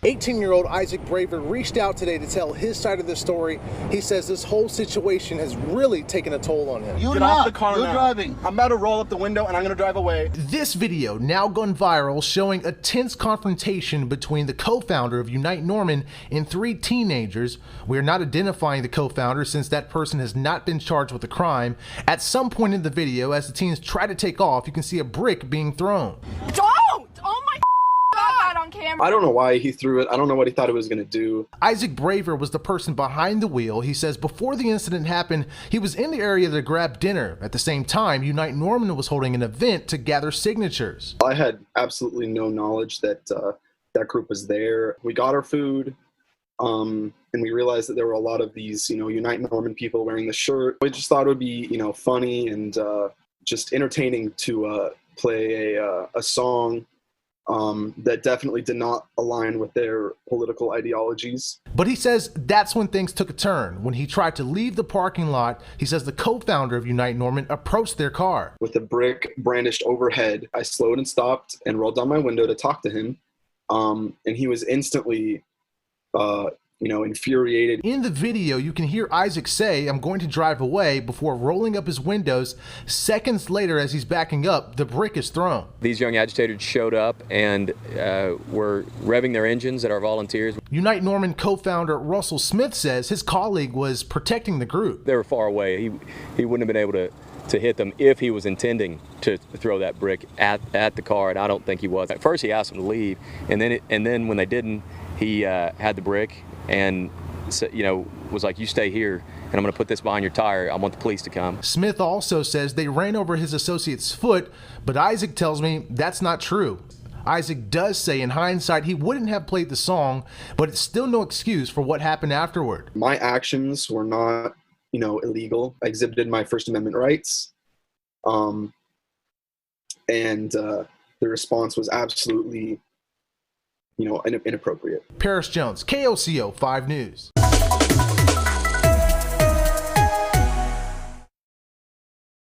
18-year-old Isaac Braver reached out today to tell his side of the story. He says this whole situation has really taken a toll on him. Get off the car now. Driving. I'm about to roll up the window and I'm going to drive away. This video now gone viral, showing a tense confrontation between the co-founder of Unite Norman and 3 teenagers. We are not identifying the co-founder since that person has not been charged with a crime. At some point in the video, as the teens try to take off, you can see a brick being thrown. Don't! Oh my God, on camera. I don't know why he threw it. I don't know what he thought it was going to do. Isaac Braver was the person behind the wheel. He says before the incident happened, he was in the area to grab dinner. At the same time, Unite Norman was holding an event to gather signatures. I had absolutely no knowledge that that group was there. We got our food, and we realized that there were a lot of these, Unite Norman people wearing the shirt. We just thought it would be, funny and just entertaining to play a song that definitely did not align with their political ideologies. But he says that's when things took a turn. When he tried to leave the parking lot, he says the co-founder of Unite Norman approached their car. With a brick brandished overhead, I slowed and stopped and rolled down my window to talk to him. And he was instantly, infuriated. In the video, you can hear Isaac say, "I'm going to drive away," before rolling up his windows. Seconds later, as he's backing up, the brick is thrown. These young agitators showed up and were revving their engines at our volunteers. Unite Norman co-founder Russell Smith says his colleague was protecting the group. They were far away. He wouldn't have been able to hit them if he was intending to throw that brick at the car, and I don't think he was. At first he asked them to leave, and then when they didn't, he had the brick and was like, "You stay here and I'm going to put this behind your tire. I want the police to come." Smith also says they ran over his associate's foot, but Isaac tells me that's not true. Isaac does say in hindsight he wouldn't have played the song, but it's still no excuse for what happened afterward. My actions were not, illegal. I exhibited my First Amendment rights. And the response was absolutely, inappropriate. Paris Jones, KOCO 5 News.